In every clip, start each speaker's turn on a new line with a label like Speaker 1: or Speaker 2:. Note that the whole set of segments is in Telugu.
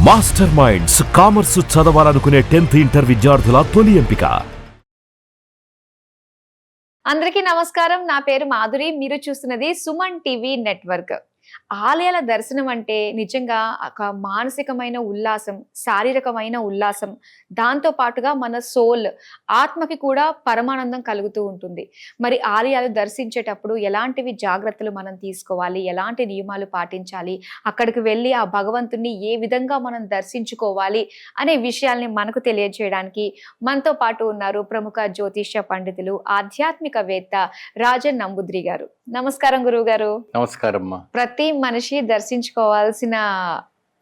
Speaker 1: మాస్టర్ మైండ్స్ కామర్స్ చదవాలనుకునే 10th ఇంటర్ విద్యార్థుల తొలి ఎంపిక.
Speaker 2: అందరికీ నమస్కారం. నా పేరు మాధురి. మీరు చూస్తున్నది సుమన్ టీవీ నెట్వర్క్. ఆలయాల దర్శనం అంటే నిజంగా ఒక మానసికమైన ఉల్లాసం, శారీరకమైన ఉల్లాసం, దాంతో పాటుగా మన సోల్, ఆత్మకి కూడా పరమానందం కలుగుతూ ఉంటుంది. మరి ఆలయాలు దర్శించేటప్పుడు ఎలాంటివి జాగ్రత్తలు మనం తీసుకోవాలి, ఎలాంటి నియమాలు పాటించాలి, అక్కడికి వెళ్ళి ఆ భగవంతుణ్ణి ఏ విధంగా మనం దర్శించుకోవాలి అనే విషయాల్ని మనకు తెలియజేయడానికి మనతో పాటు ఉన్నారు ప్రముఖ జ్యోతిష్య పండితులు, ఆధ్యాత్మికవేత్త రాజన్ నంబూద్రి గారు. నమస్కారం గురువు గారు.
Speaker 3: నమస్కారం.
Speaker 2: ప్రతి మనిషి దర్శించుకోవాల్సిన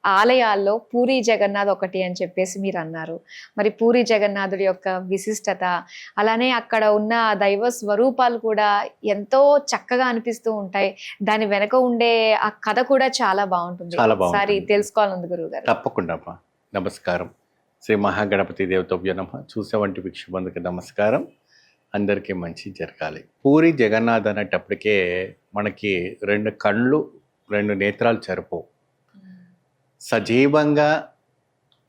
Speaker 2: ఆలయాల్లో పూరి జగన్నాథ్ ఒకటి అని చెప్పేసి మీరు అన్నారు. మరి పూరి జగన్నాథుడి యొక్క విశిష్టత, అలానే అక్కడ ఉన్న దైవ స్వరూపాలు కూడా ఎంతో చక్కగా అనిపిస్తూ ఉంటాయి. దాని వెనక ఉండే ఆ కథ కూడా చాలా బాగుంటుంది. ఒకసారి తెలుసుకోవాలంది గురువు గారు.
Speaker 3: తప్పకుండా. నమస్కారం. శ్రీ మహాగణపతి దేవతభ్య నమః. చూసేవంటి భిక్షుబంధుకి నమస్కారం. అందరికీ మంచి జరగాలి. పూరి జగన్నాథ్ అనేటప్పటికే మనకి 2 కళ్ళు, 2 నేత్రాలు సరిపోవు. సజీవంగా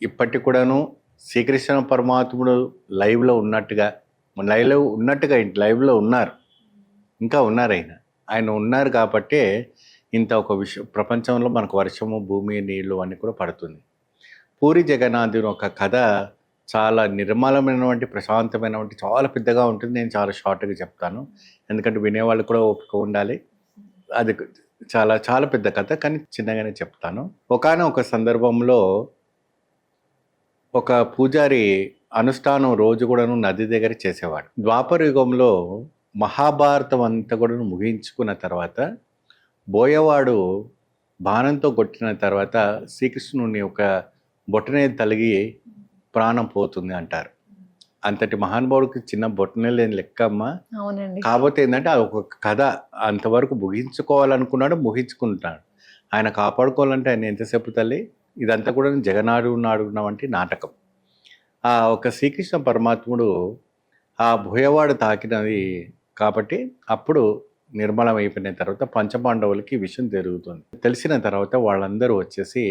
Speaker 3: ఇప్పటి కూడాను శ్రీకృష్ణ పరమాత్ముడు లైవ్లో ఉన్నట్టుగా లైవ్లో ఉన్నారు, ఇంకా ఉన్నారు. ఆయన ఉన్నారు కాబట్టే ఇంత ఒక విషయం ప్రపంచంలో మనకు వర్షము, భూమి, నీళ్లు అన్నీ కూడా పడుతుంది. పూరి జగన్నాథుని ఒక కథ చాలా నిర్మలమైనటువంటి, ప్రశాంతమైనటువంటి, చాలా పెద్దగా ఉంటుంది. నేను చాలా షార్ట్గా చెప్తాను, ఎందుకంటే వినేవాళ్ళు కూడా ఓపిక ఉండాలి. అది చాలా చాలా పెద్ద కథ, కానీ చిన్నగానే చెప్తాను. ఒకానొక సందర్భంలో ఒక పూజారి అనుష్ఠానం రోజు కూడాను నది దగ్గర చేసేవాడు. ద్వాపర యుగంలో మహాభారతం అంతా కూడా ముగించుకున్న తర్వాత బోయవాడు బాణంతో కొట్టిన తర్వాత శ్రీకృష్ణుని ఒక బొటనేది తలిగి ప్రాణం పోతుంది అంటారు. అంతటి మహానుభావుడికి చిన్న బొటనేలు లెక్కమ్మ. కాకపోతే ఏంటంటే అది ఒక కథ, అంతవరకు ముగించుకోవాలనుకున్నాడు, ముగించుకుంటాడు. ఆయన కాపాడుకోవాలంటే ఆయన ఎంతసేపు తల్లి. ఇదంతా కూడా జగన్నాడు వంటి నాటకం. ఆ ఒక శ్రీకృష్ణ పరమాత్ముడు ఆ భూయవాడు తాకినది కాబట్టి అప్పుడు నిర్మలం అయిపోయిన తర్వాత పంచపాండవులకి ఈ విషయం జరుగుతుంది. తెలిసిన తర్వాత వాళ్ళందరూ వచ్చేసి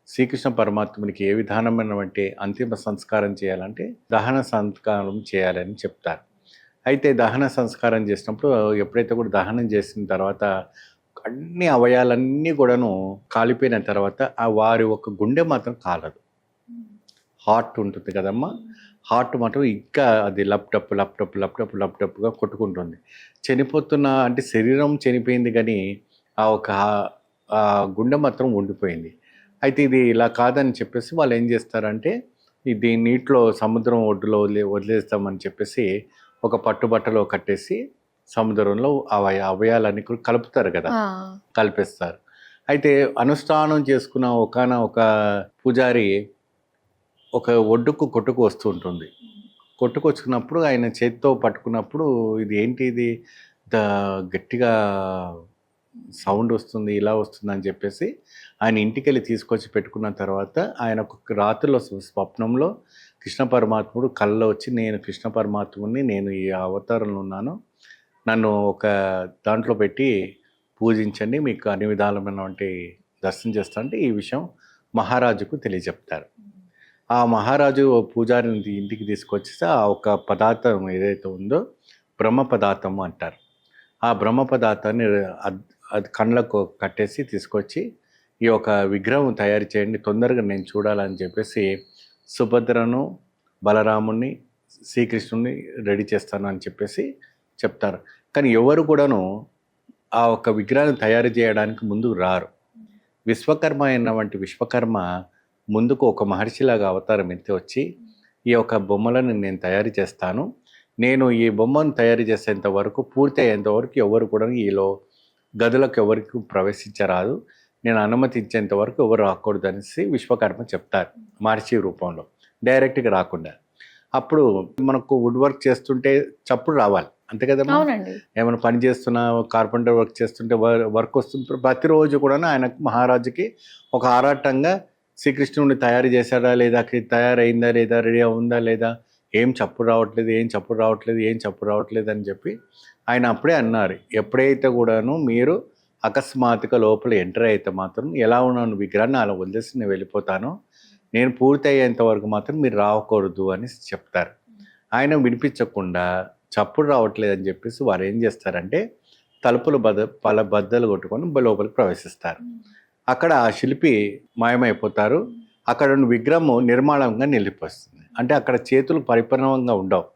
Speaker 3: శ్రీకృష్ణ పరమాత్మునికి ఏ విధానమైనటువంటి అంతిమ సంస్కారం చేయాలంటే దహన సంస్కారం చేయాలని చెప్తారు. అయితే దహన సంస్కారం చేసినప్పుడు ఎప్పుడైతే కూడా దహనం చేసిన తర్వాత అన్ని అవయాలన్నీ కూడాను కాలిపోయిన తర్వాత ఆ వారి ఒక గుండె మాత్రం కాలదు. హార్ట్ ఉంటుంది కదమ్మా, హార్ట్ మాత్రం ఇంకా అది లప్టప్గా కొట్టుకుంటుంది. చనిపోతున్న అంటే శరీరం చనిపోయింది, కానీ ఆ ఒక గుండె మాత్రం ఉండిపోయింది. అయితే ఇది ఇలా కాదని చెప్పేసి వాళ్ళు ఏం చేస్తారంటే ఇది నీటిలో సముద్రం ఒడ్డులో వదిలేస్తామని చెప్పేసి ఒక పట్టుబట్టలో కట్టేసి సముద్రంలో అవయాలన్నీ కూడా కలుపుతారు కదా, కలిపేస్తారు. అయితే అనుష్ఠానం చేసుకున్న ఒక పూజారి ఒక ఒడ్డుకు కొట్టుకు వస్తూ ఉంటుంది. కొట్టుకొచ్చుకున్నప్పుడు ఆయన చేతితో పట్టుకున్నప్పుడు ఇది ఏంటి, ఇది గట్టిగా సౌండ్ వస్తుంది, ఇలా వస్తుంది అని చెప్పేసి ఆయన ఇంటికి వెళ్ళి తీసుకొచ్చి పెట్టుకున్న తర్వాత ఆయన ఒక రాత్రిలో స్వప్నంలో కృష్ణ పరమాత్ముడు కళ్ళలో వచ్చి, నేను కృష్ణ పరమాత్ముడిని, నేను ఈ అవతారంలో ఉన్నాను, నన్ను ఒక దాంట్లో పెట్టి పూజించండి, మీకు అన్ని విధాలమైనటువంటి దర్శనం చేస్తా అంటే ఈ విషయం మహారాజుకు తెలియజెప్తారు. ఆ మహారాజు పూజారిని ఇంటికి తీసుకొచ్చేసి ఆ ఒక పదార్థం ఏదైతే ఉందో బ్రహ్మ పదార్థము అంటారు. ఆ బ్రహ్మ పదార్థాన్ని అది కళ్ళకు కట్టేసి తీసుకొచ్చి ఈ యొక్క విగ్రహం తయారు చేయండి, తొందరగా నేను చూడాలని చెప్పేసి సుభద్రను, బలరాముని, శ్రీకృష్ణుని రెడీ చేస్తాను అని చెప్పేసి చెప్తారు. కానీ ఎవరు కూడాను ఆ ఒక విగ్రహాన్ని తయారు చేయడానికి ముందుకు రారు. విశ్వకర్మ అయినటువంటి విశ్వకర్మ ముందుకు ఒక మహర్షిలాగా అవతారం ఎత్తి వచ్చి ఈ యొక్క బొమ్మలను నేను తయారు చేస్తాను, నేను ఈ బొమ్మను తయారు చేసేంత వరకు, పూర్తి అయ్యేంత వరకు ఎవరు కూడా ఈలో గదులకు ఎవరికి ప్రవేశించరాదు, నేను అనుమతి ఇచ్చేంత వరకు ఎవరు రాకూడదు అనేసి విశ్వకర్మ చెప్తారు మహర్షి రూపంలో, డైరెక్ట్గా రాకుండా. అప్పుడు మనకు వుడ్ వర్క్ చేస్తుంటే చప్పుడు రావాలి, అంతే కదమ్మా. ఏమైనా పని చేస్తున్నా, కార్పెంటర్ వర్క్ చేస్తుంటే వర్క్ వస్తుంది. ప్రతిరోజు కూడా ఆయనకు మహారాజుకి ఒక ఆరాటంగా శ్రీకృష్ణుడిని తయారు చేశాడా లేదా, తయారైందా లేదా, రెడీ ఉందా లేదా, ఏం చప్పుడు రావట్లేదు అని చెప్పి ఆయన అప్పుడే అన్నారు, ఎప్పుడైతే కూడాను మీరు అకస్మాత్తుగా లోపల ఎంటర్ అయితే మాత్రం ఎలా ఉన్నాను విగ్రహాన్ని అలా వదిలేసి నేను వెళ్ళిపోతాను, నేను పూర్తి అయ్యేంత వరకు మాత్రం మీరు రాకూడదు అని చెప్తారు. ఆయన వినిపించకుండా చప్పుడు రావట్లేదని చెప్పేసి వారు ఏం చేస్తారంటే తలుపులు బద్దలు కొట్టుకొని లోపలికి ప్రవేశిస్తారు. అక్కడ ఆ శిల్పి మాయమైపోతారు. అక్కడ ఉన్న విగ్రహం నిర్మాణంగా నిలిపిస్తుంది. అంటే అక్కడ చేతులు పరిపూర్ణంగా ఉండవు,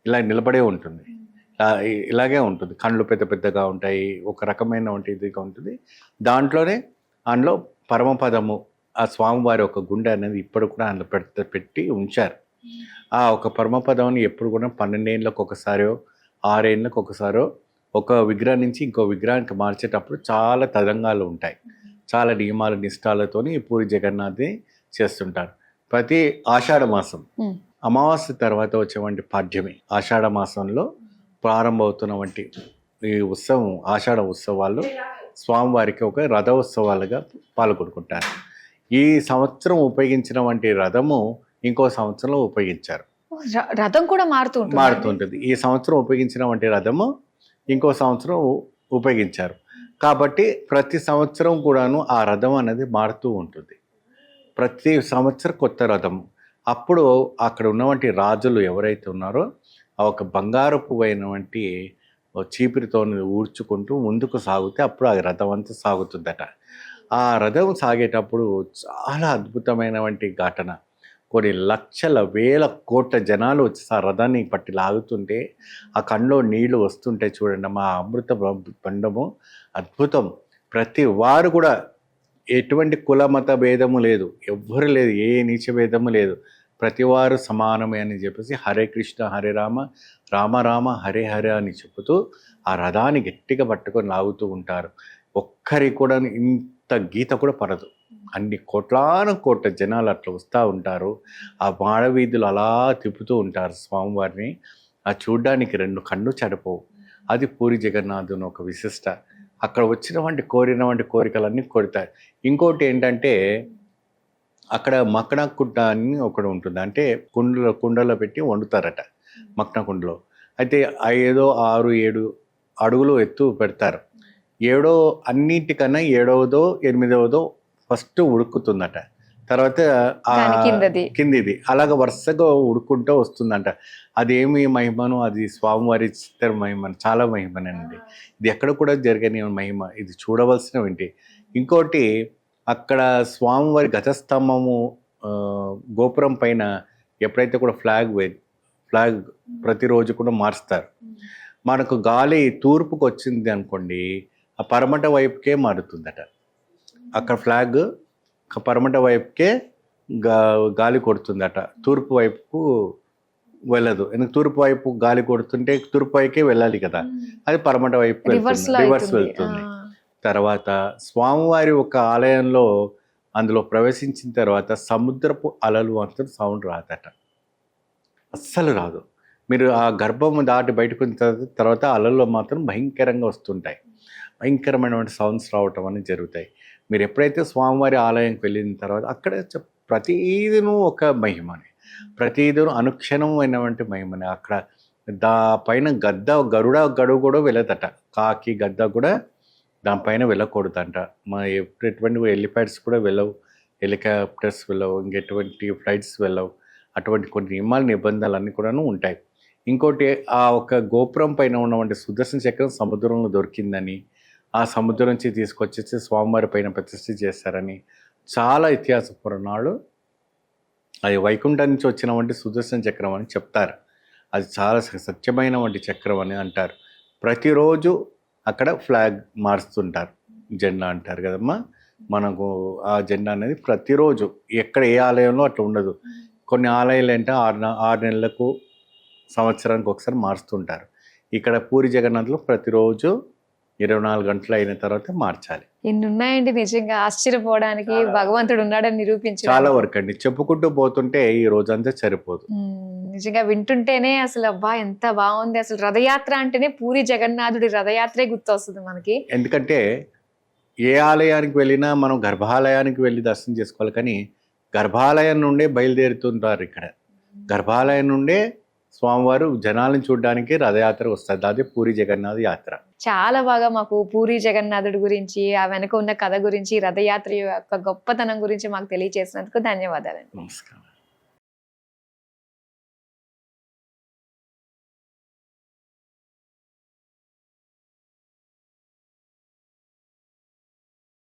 Speaker 3: ఇలా నిలబడే ఉంటుంది, ఇలాగే ఉంటుంది. కళ్ళు పెద్ద పెద్దగా ఉంటాయి, ఒక రకమైన ఇదిగా ఉంటుంది. అందులో పరమపదము ఆ స్వామివారి ఒక గుండె అనేది ఇప్పుడు కూడా అందులో పెట్టి ఉంచారు. ఆ ఒక పరమపదంని ఎప్పుడు కూడా 12 ఏళ్ళకు ఒకసారో 6 ఏళ్ళకు ఒకసారో ఒక విగ్రహం నుంచి ఇంకో విగ్రహానికి మార్చేటప్పుడు చాలా తదంగాలు ఉంటాయి, చాలా నియమాల నిష్టాలతోని పూరి జగన్నాథ్ని చేస్తుంటారు. ప్రతి ఆషాఢ మాసం అమావాస్య తర్వాత వచ్చేవంటి పాడ్యమి ఆషాఢ మాసంలో ప్రారంభమవుతున్నవంటి ఈ ఉత్సవం ఆషాఢ ఉత్సవాలు స్వామివారికి ఒక రథ ఉత్సవాలుగా పాల్గొనుకుంటారు. ఈ సంవత్సరం ఉపయోగించిన వంటి రథము ఇంకో సంవత్సరంలో ఉపయోగించారు.
Speaker 2: రథం కూడా మారుతుంటుంది.
Speaker 3: ఈ సంవత్సరం ఉపయోగించిన వంటి రథము ఇంకో సంవత్సరం ఉపయోగించారు. కాబట్టి ప్రతి సంవత్సరం కూడాను ఆ రథం అనేది మారుతూ ఉంటుంది. ప్రతి సంవత్సరం కొత్త రథము. అప్పుడు అక్కడ ఉన్నవంటి రాజులు ఎవరైతే ఉన్నారో ఆ ఒక బంగారపు అయినటువంటి చీపిరితో ఊడ్చుకుంటూ ముందుకు సాగితే అప్పుడు ఆ రథం అంతా సాగుతుందట. ఆ రథం సాగేటప్పుడు చాలా అద్భుతమైనటువంటి ఘటన. కొన్ని లక్షల వేల కోట్ల జనాలు వచ్చి ఆ రథాన్ని పట్టి లాగుతుంటే ఆ కళ్ళలో నీళ్లు వస్తుంటే చూడండి, మా అమృత బండము అద్భుతం. ప్రతి వారు కూడా ఎటువంటి కుల మత భేదము లేదు, ఎవ్వరు లేదు, ఏ నీచ భేదము లేదు, ప్రతివారు సమానమే అని చెప్పేసి హరే కృష్ణ హరే రామ రామ రామ హరే హరే అని చెబుతూ ఆ రథాన్ని గట్టిగా పట్టుకొని లాగుతూ ఉంటారు. ఒక్కరి కూడా ఇంత గీత కూడా పడదు. అన్ని కోట్ల జనాలు అట్లా వస్తూ ఉంటారు. ఆ మాడవీధులు అలా తిప్పుతూ ఉంటారు స్వామివారిని. ఆ చూడ్డానికి 2 కళ్ళు చెడపోవు. అది పూరి జగన్నాథుని ఒక విశిష్ట. అక్కడ కోరినవంటి కోరికలన్నీ కోరుతాయి. ఇంకోటి ఏంటంటే అక్కడ మక్కన కుండ అని ఒకటి ఉంటుంది. అంటే కుండలో పెట్టి వండుతారట మక్కన కుండలో. అయితే ఏదో 6-7 అడుగులు ఎత్తు పెడతారు. అన్నింటికన్నా 7వదో 8వదో ఫస్ట్ ఉడుకుతుందట. తర్వాత కిందిది అలాగ వరుసగా ఉడుకుంటూ వస్తుందంట. అదేమి మహిమను, అది స్వామివారి చిత్తర మహిమ, చాలా మహిమనండి. ఇది ఎక్కడ కూడా జరగని మహిమ, ఇది చూడవలసిన ఏంటి. ఇంకోటి అక్కడ స్వామివారి గజస్తంభము గోపురం పైన ఎప్పుడైతే కూడా ఫ్లాగ్ ప్రతిరోజు కూడా మారుస్తారు. మనకు గాలి తూర్పుకు వచ్చింది అనుకోండి, ఆ పరమట వైపుకే మారుతుందట. అక్కడ ఫ్లాగ్ పరమట వైపుకే గాలి కొడుతుందట, తూర్పు వైపుకు వెళ్ళదు. ఎందుకు తూర్పు వైపు గాలి కొడుతుంటే తూర్పు వైపుకే వెళ్ళాలి కదా, అది పరమట వైపు రివర్స్ వెళ్తుంది. తర్వాత స్వామివారి ఒక ఆలయంలో అందులో ప్రవేశించిన తర్వాత సముద్రపు అలలు అంత సౌండ్ రాదట, అస్సలు రాదు. మీరు ఆ గర్భము దాటి బయటకు తర్వాత అలల్లో మాత్రం భయంకరంగా వస్తుంటాయి, భయంకరమైనటువంటి సౌండ్స్ రావటం అనేది జరుగుతాయి. మీరు ఎప్పుడైతే స్వామివారి ఆలయంకి వెళ్ళిన తర్వాత అక్కడ ప్రతిదీను ఒక మహిమని, ప్రతిదీను అనుక్షణమైనటువంటి మహిమని. అక్కడ పైన గరుడ గడువు కూడా వెళ్ళదట, కాకి గద్ద కూడా దానిపైన వెళ్ళకూడదంట. ఎటువంటి హెలిప్యాడ్స్ కూడా వెళ్ళవు, హెలికాప్టర్స్ వెళ్ళవు, ఇంకెటువంటి ఫ్లైట్స్ వెళ్ళవు. అటువంటి కొన్ని నిబంధనలు అన్నీ కూడాను ఉంటాయి. ఇంకోటి ఆ ఒక గోపురం పైన ఉన్నటువంటి సుదర్శన చక్రం సముద్రంలో దొరికిందని, ఆ సముద్రం నుంచి తీసుకొచ్చేసి స్వామివారి పైన ప్రతిష్ఠ చేస్తారని చాలా ఇతిహాస పురాణాలు అది వైకుంఠం నుంచి వచ్చినటువంటి సుదర్శన చక్రం అని చెప్తారు. అది చాలా సత్యమైనటువంటి చక్రం అని అంటారు. ప్రతిరోజు అక్కడ ఫ్లాగ్ మారుస్తుంటారు, జెండా అంటారు కదమ్మా. మనకు ఆ జెండా అనేది ప్రతిరోజు ఎక్కడ ఏ ఆలయంలో అట్లా ఉండదు. కొన్ని ఆలయాలు అంటే 6 నెలలకు సంవత్సరానికి ఒకసారి మారుస్తుంటారు. ఇక్కడ పూరి జగన్నాథ్లో ప్రతిరోజు 24 గంటలు అయిన తర్వాత మార్చాలి.
Speaker 2: ఎన్ని ఉన్నాయండి, నిజంగా ఆశ్చర్యపోవడానికి. భగవంతుడు ఉన్నాడని నిరూపించి
Speaker 3: చాలా వరకు అండి, చెప్పుకుంటూ పోతుంటే ఈ రోజంతా సరిపోదు.
Speaker 2: నిజంగా వింటుంటేనే అసలు అబ్బా ఎంత బాగుంది. అసలు రథయాత్ర అంటేనే పూరి జగన్నాథుడి రథయాత్రే గుర్తొస్తుంది మనకి.
Speaker 3: ఎందుకంటే ఏ ఆలయానికి వెళ్ళినా మనం గర్భాలయానికి వెళ్ళి దర్శనం చేసుకోవాలి, కానీ గర్భాలయం నుండే బయలుదేరుతుంటారు. ఇక్కడ గర్భాలయం నుండే స్వామివారు జనాలను చూడడానికి రథయాత్ర వస్తారు, అదే పూరి జగన్నాథ్ యాత్ర.
Speaker 2: చాలా బాగా మాకు పూరి జగన్నాథుడి గురించి, ఆ వెనక ఉన్న కథ గురించి, రథయాత్ర యొక్క గొప్పతనం గురించి మాకు తెలియజేసినందుకు ధన్యవాదాలండి.
Speaker 3: నమస్కారం.